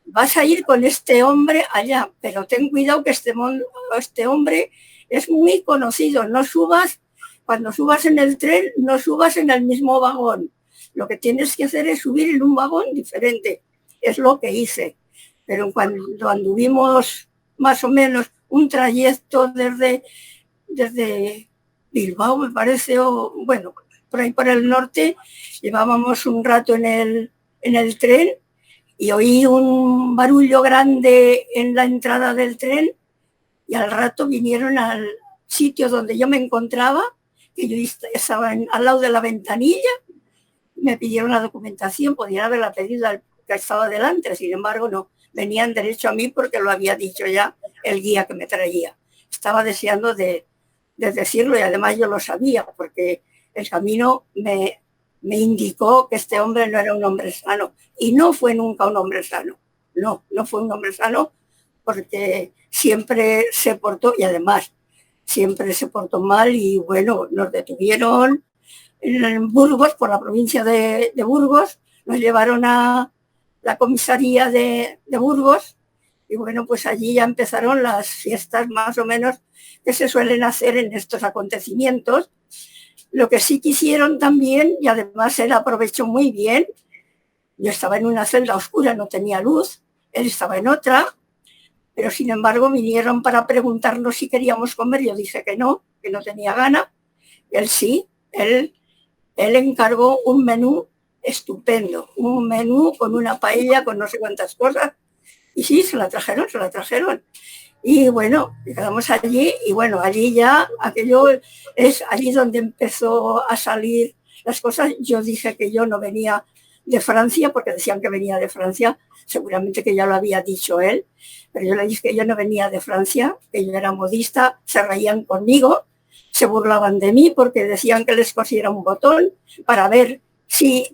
S4: vas a ir con este hombre allá, pero ten cuidado que este hombre es muy conocido, no subas, cuando subas en el tren, no subas en el mismo vagón. Lo que tienes que hacer es subir en un vagón diferente. Es lo que hice. Pero cuando anduvimos más o menos un trayecto desde Bilbao, me parece, o bueno, por ahí por el norte, llevábamos un rato en el tren y oí un barullo grande en la entrada del tren y al rato vinieron al sitio donde yo me encontraba, que yo estaba al lado de la ventanilla, me pidieron la documentación, podían haberla pedido al que estaba delante, sin embargo no, venían derecho a mí porque lo había dicho ya el guía que me traía. Estaba deseando de decirlo y además yo lo sabía porque el camino me indicó que este hombre no era un hombre sano y no fue nunca un hombre sano, no fue un hombre sano porque siempre se portó y además siempre se portó mal y bueno, nos detuvieron en Burgos, por la provincia de Burgos, nos llevaron a la comisaría de Burgos y bueno, pues allí ya empezaron las fiestas más o menos que se suelen hacer en estos acontecimientos. Lo que sí quisieron también, y además él aprovechó muy bien, yo estaba en una celda oscura, no tenía luz, él estaba en otra, pero sin embargo vinieron para preguntarnos si queríamos comer, yo dije que no tenía gana, él sí, él encargó un menú estupendo, un menú con una paella, con no sé cuántas cosas, y sí, se la trajeron. Y bueno, quedamos allí, y bueno, allí ya, aquello es allí donde empezó a salir las cosas. Yo dije que yo no venía de Francia, porque decían que venía de Francia, seguramente que ya lo había dicho él, pero yo le dije que yo no venía de Francia, que yo era modista, se reían conmigo, se burlaban de mí porque decían que les cosiera un botón para ver si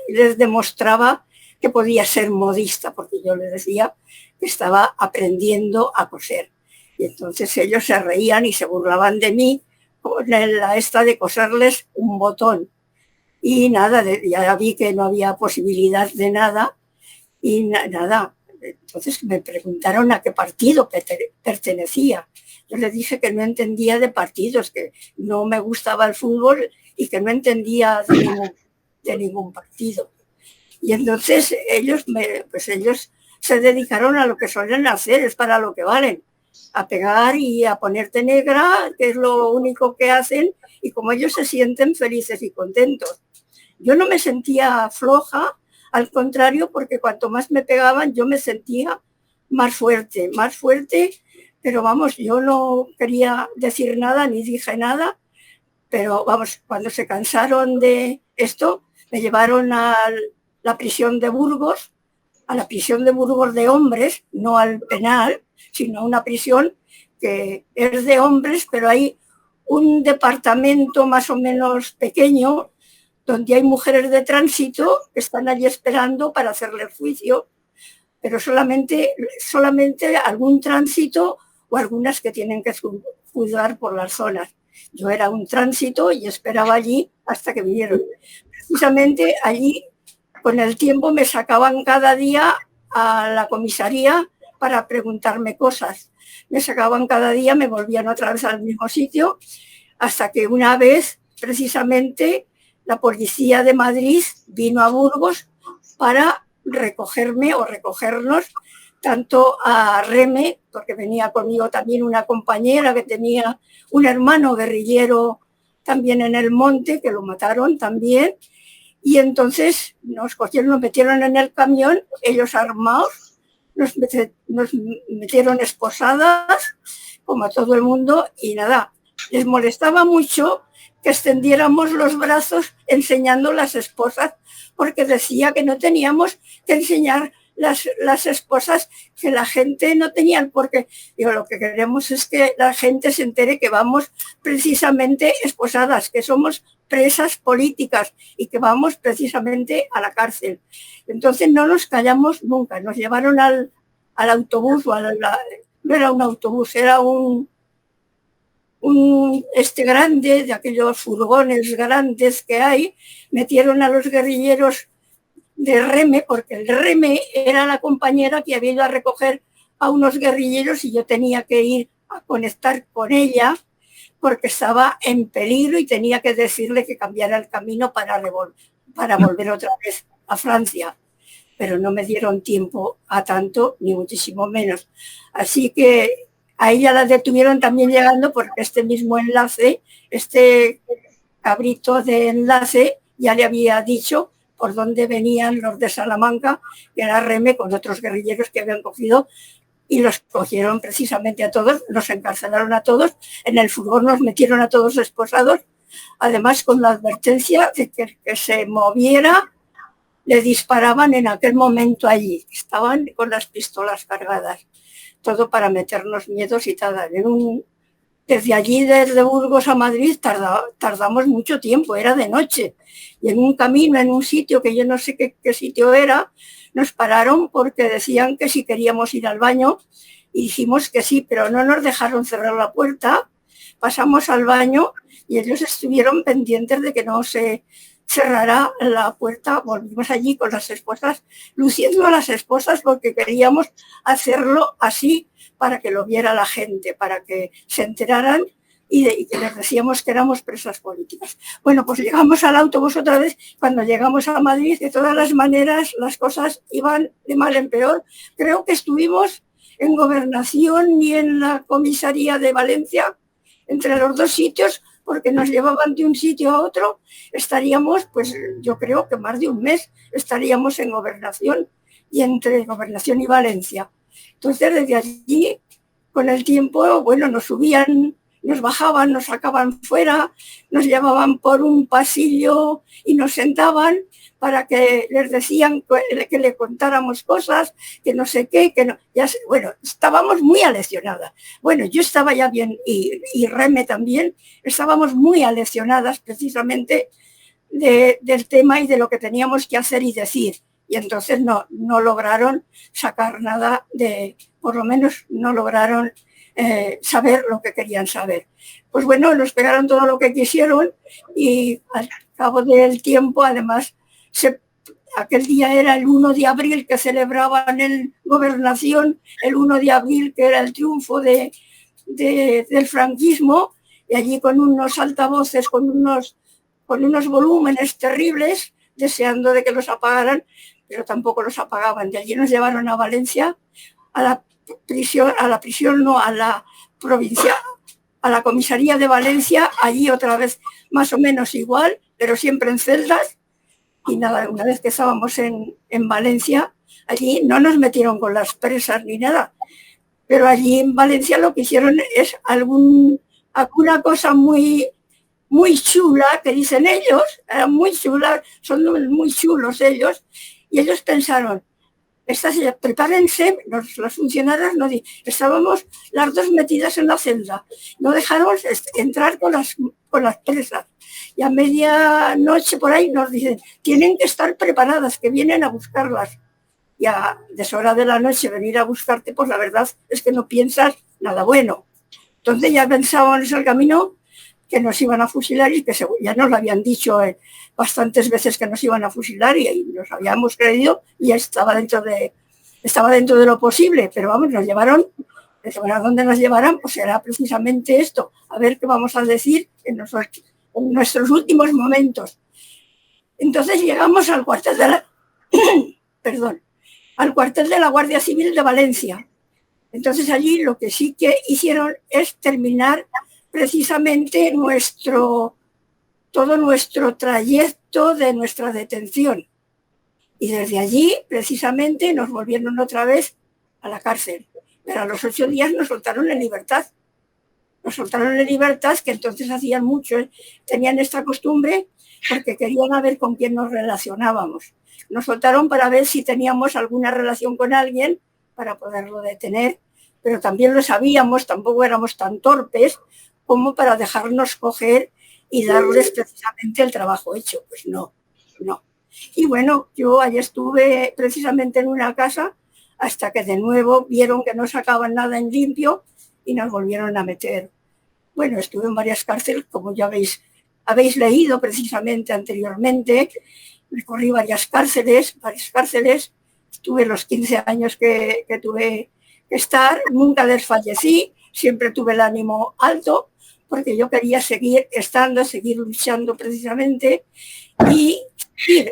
S4: les demostraba que podía ser modista, porque yo les decía que estaba aprendiendo a coser. Y entonces ellos se reían y se burlaban de mí con la esta de coserles un botón. Y nada, ya vi que no había posibilidad de nada y nada. Entonces me preguntaron a qué partido pertenecía. Yo les dije que no entendía de partidos, que no me gustaba el fútbol y que no entendía de ningún partido. Y entonces ellos se dedicaron a lo que suelen hacer, es para lo que valen, a pegar y a ponerte negra, que es lo único que hacen, y como ellos se sienten felices y contentos. Yo no me sentía floja, al contrario, porque cuanto más me pegaban, yo me sentía más fuerte, pero vamos, yo no quería decir nada, ni dije nada, pero vamos, cuando se cansaron de esto, me llevaron a la prisión de Burgos, a la prisión de Burgos de hombres, no al penal, sino a una prisión que es de hombres, pero hay un departamento más o menos pequeño donde hay mujeres de tránsito que están allí esperando para hacerle el juicio, pero solamente algún tránsito o algunas que tienen que juzgar por las zonas. Yo era un tránsito y esperaba allí hasta que vinieron. Precisamente allí, con el tiempo, me sacaban cada día a la comisaría para preguntarme cosas. Me sacaban cada día, me volvían otra vez al mismo sitio, hasta que una vez, precisamente, la policía de Madrid vino a Burgos para recogerme o recogernos, tanto a Reme, porque venía conmigo también una compañera que tenía un hermano guerrillero también en el monte, que lo mataron también, y entonces nos cogieron, nos metieron en el camión, ellos armados, nos metieron esposadas, como a todo el mundo, y nada, les molestaba mucho que extendiéramos los brazos enseñando las esposas, porque decía que no teníamos que enseñar las esposas, que la gente no tenía, porque digo, lo que queremos es que la gente se entere que vamos precisamente esposadas, que somos presas políticas y que vamos precisamente a la cárcel. Entonces no nos callamos nunca, nos llevaron al autobús, no era un autobús, era un grande, de aquellos furgones grandes que hay, metieron a los guerrilleros de Reme, porque el Reme era la compañera que había ido a recoger a unos guerrilleros y yo tenía que ir a conectar con ella porque estaba en peligro y tenía que decirle que cambiara el camino para volver otra vez a Francia. Pero no me dieron tiempo a tanto, ni muchísimo menos. Así que a ella la detuvieron también llegando porque este mismo enlace, este cabrito de enlace, ya le había dicho por dónde venían los de Salamanca, que era Reme, con otros guerrilleros que habían cogido, y los cogieron precisamente a todos, los encarcelaron a todos, en el furgón nos metieron a todos esposados, además con la advertencia de que el que se moviera le disparaban en aquel momento allí, estaban con las pistolas cargadas, todo para meternos miedos y tal. Desde allí, desde Burgos a Madrid, tardamos mucho tiempo, era de noche. Y en un camino, en un sitio que yo no sé qué sitio era, nos pararon porque decían que si queríamos ir al baño, y dijimos que sí, pero no nos dejaron cerrar la puerta. Pasamos al baño y ellos estuvieron pendientes de que no se cerrara la puerta. Volvimos allí con las esposas, luciendo a las esposas porque queríamos hacerlo así, para que lo viera la gente, para que se enteraran y que les decíamos que éramos presas políticas. Bueno, pues llegamos al autobús otra vez. Cuando llegamos a Madrid, de todas las maneras, las cosas iban de mal en peor. Creo que estuvimos en Gobernación y en la comisaría de Valencia, entre los dos sitios, porque nos llevaban de un sitio a otro. Estaríamos, pues yo creo que más de un mes estaríamos en Gobernación, y entre Gobernación y Valencia. Entonces, desde allí, con el tiempo, bueno, nos subían, nos bajaban, nos sacaban fuera, nos llevaban por un pasillo y nos sentaban para que les decían que le contáramos cosas, que no sé qué, que no, ya sé, bueno, estábamos muy aleccionadas. Bueno, yo estaba ya bien, y Reme también, estábamos muy aleccionadas precisamente del tema y de lo que teníamos que hacer y decir. Y entonces no lograron sacar nada por lo menos no lograron saber lo que querían saber. Pues bueno, nos pegaron todo lo que quisieron, y al cabo del tiempo, además, aquel día era el 1 de abril que celebraban en Gobernación, el 1 de abril que era el triunfo del franquismo, y allí con unos altavoces, con unos volúmenes terribles, deseando de que los apagaran, pero tampoco los apagaban. De allí nos llevaron a Valencia, a la provincia, a la comisaría de Valencia, allí otra vez más o menos igual, pero siempre en celdas. Y nada, una vez que estábamos en Valencia, allí no nos metieron con las presas ni nada, pero allí en Valencia lo que hicieron es alguna cosa muy chula, que dicen ellos, eran muy chulas, son muy chulos ellos, y ellos pensaron, prepárense, los funcionarios, estábamos las dos metidas en la celda, no dejaron entrar con las presas, y a medianoche por ahí nos dicen, tienen que estar preparadas, que vienen a buscarlas. Y a deshora de la noche venir a buscarte, pues la verdad es que no piensas nada bueno. Entonces ya pensábamos en el camino que nos iban a fusilar, y que ya nos lo habían dicho bastantes veces que nos iban a fusilar, y nos habíamos creído, y ya estaba dentro de lo posible, pero vamos, nos llevaron, a donde nos llevaran, pues era precisamente esto, a ver qué vamos a decir en nuestros últimos momentos. Entonces llegamos al cuartel al cuartel de la Guardia Civil de Valencia. Entonces allí lo que sí que hicieron es terminar precisamente todo nuestro trayecto de nuestra detención. Y desde allí, precisamente, nos volvieron otra vez a la cárcel. Pero a los 8 días nos soltaron en libertad. Nos soltaron en libertad, que entonces hacían mucho, tenían esta costumbre porque querían ver con quién nos relacionábamos. Nos soltaron para ver si teníamos alguna relación con alguien para poderlo detener, pero también lo sabíamos, tampoco éramos tan torpes como para dejarnos coger y darles precisamente el trabajo hecho. Pues no. Y bueno, yo allí estuve precisamente en una casa hasta que de nuevo vieron que no sacaban nada en limpio y nos volvieron a meter. Bueno, estuve en varias cárceles, como ya habéis leído precisamente anteriormente. Recorrí varias cárceles. Estuve los 15 años que tuve que estar. Nunca desfallecí, siempre tuve el ánimo alto, porque yo quería seguir estando, seguir luchando precisamente, y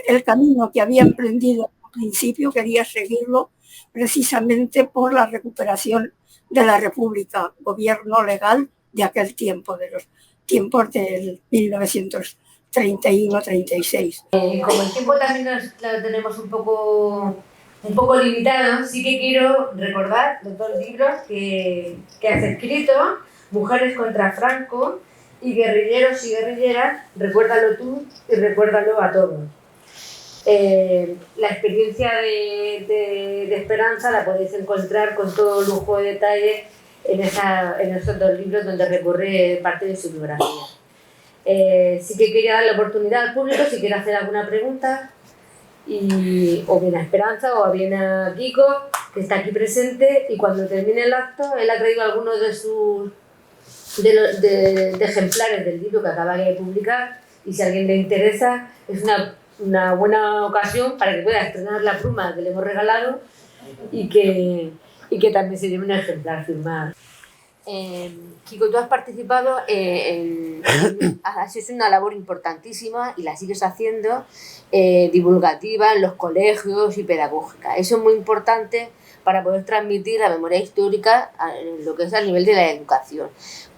S4: el camino que había emprendido al principio quería seguirlo precisamente por la recuperación de la República, gobierno legal de aquel tiempo, de los tiempos del 1930 31-36.
S1: Como el tiempo también lo tenemos un poco limitado, sí que quiero recordar los dos libros que has escrito, Mujeres contra Franco y Guerrilleros y Guerrilleras, recuérdalo tú y recuérdalo a todos. La experiencia de Esperanza la podéis encontrar con todo lujo de detalle en esos dos libros donde recorre parte de su biografía. Sí que quería dar la oportunidad al público si quiere hacer alguna pregunta, o bien a Esperanza o bien a Kiko, que está aquí presente, y cuando termine el acto él ha traído algunos de ejemplares del libro que acaba de publicar, y si a alguien le interesa es una buena ocasión para que pueda estrenar la pluma que le hemos regalado y que también se lleve un ejemplar firmado. Kiko, tú has participado has hecho una labor importantísima y la sigues haciendo, divulgativa en los colegios y pedagógica. Eso es muy importante para poder transmitir la memoria histórica en lo que es a nivel de la educación.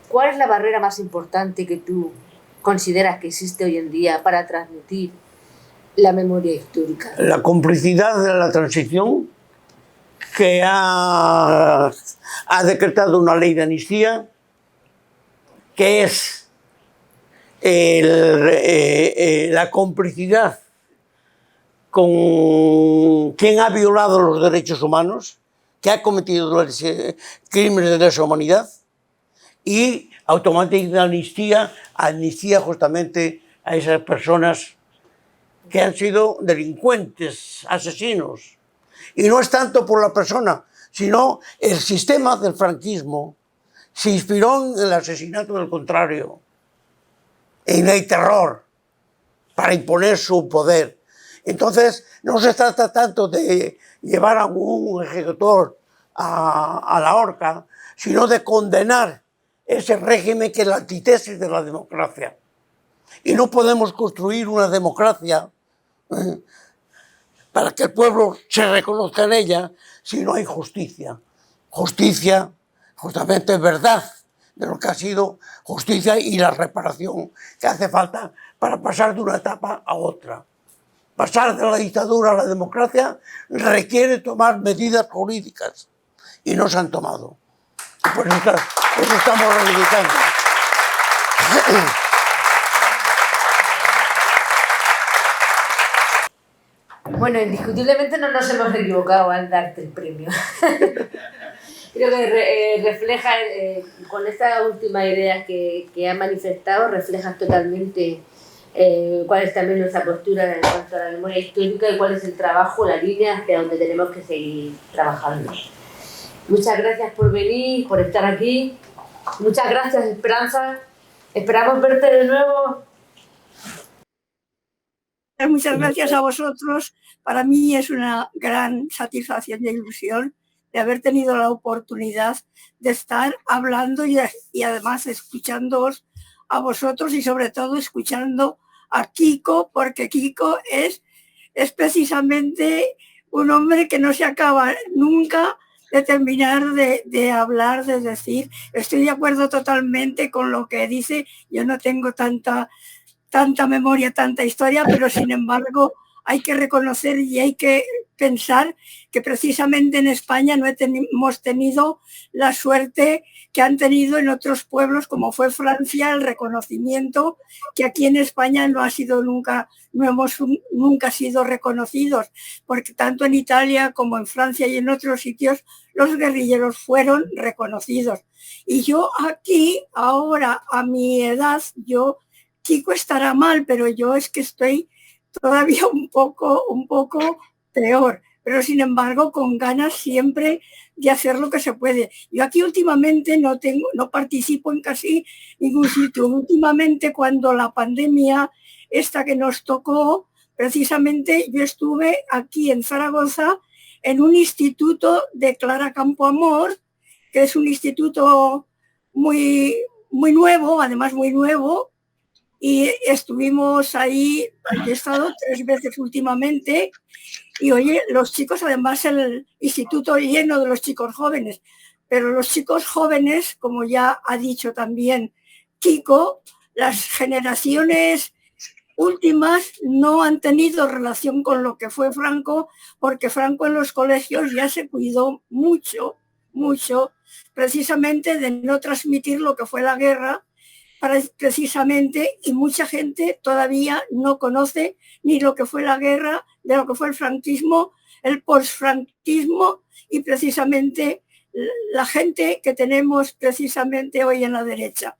S1: ¿Cuál es la barrera más importante que tú consideras que existe hoy en día para transmitir la memoria histórica?
S3: La complicidad de la transición, que ha decretado una ley de amnistía, que es la complicidad con quien ha violado los derechos humanos, que ha cometido crímenes de lesa humanidad, y automática amnistía justamente a esas personas que han sido delincuentes, asesinos. Y no es tanto por la persona, sino el sistema del franquismo se inspiró en el asesinato del contrario, en el terror, para imponer su poder. Entonces, no se trata tanto de llevar a un ejecutor a la horca, sino de condenar ese régimen que es la antítesis de la democracia. Y no podemos construir una democracia para que el pueblo se reconozca en ella si no hay justicia. Justicia, justamente verdad de lo que ha sido justicia y la reparación que hace falta para pasar de una etapa a otra. Pasar de la dictadura a la democracia requiere tomar medidas jurídicas y no se han tomado. Por eso estamos reivindicando.
S1: Bueno, indiscutiblemente no nos hemos equivocado al darte el premio. Creo que refleja, con esta última idea que has manifestado, reflejas totalmente cuál es también nuestra postura en cuanto a la memoria histórica y cuál es el trabajo, la línea hacia donde tenemos que seguir trabajando. Muchas gracias por venir, por estar aquí. Muchas gracias, Esperanza. Esperamos verte de nuevo.
S4: Muchas gracias a vosotros. Para mí es una gran satisfacción y ilusión de haber tenido la oportunidad de estar hablando y además escuchándoos a vosotros y sobre todo escuchando a Kiko, porque Kiko es precisamente un hombre que no se acaba nunca de terminar de hablar, de decir. Estoy de acuerdo totalmente con lo que dice. Yo no tengo tanta memoria, tanta historia, pero sin embargo hay que reconocer y hay que pensar que precisamente en España no hemos tenido la suerte que han tenido en otros pueblos, como fue Francia, el reconocimiento que aquí en España no ha sido nunca, no hemos nunca sido reconocidos, porque tanto en Italia como en Francia y en otros sitios los guerrilleros fueron reconocidos. Y yo aquí, ahora a mi edad, Kiko estará mal, pero yo es que estoy todavía un poco peor, pero sin embargo con ganas siempre de hacer lo que se puede. Yo aquí últimamente no participo en casi ningún sitio. Últimamente, cuando la pandemia esta que nos tocó, precisamente yo estuve aquí en Zaragoza en un instituto de Clara Campoamor, que es un instituto muy nuevo, además muy nuevo, y estuvimos ahí. He estado 3 veces últimamente, y oye, los chicos, además el instituto lleno de los chicos jóvenes, pero los chicos jóvenes, como ya ha dicho también Kiko, las generaciones últimas no han tenido relación con lo que fue Franco, porque Franco en los colegios ya se cuidó mucho, precisamente de no transmitir lo que fue la guerra, precisamente, y mucha gente todavía no conoce ni lo que fue la guerra, de lo que fue el franquismo, el postfranquismo, y precisamente la gente que tenemos precisamente hoy en la derecha.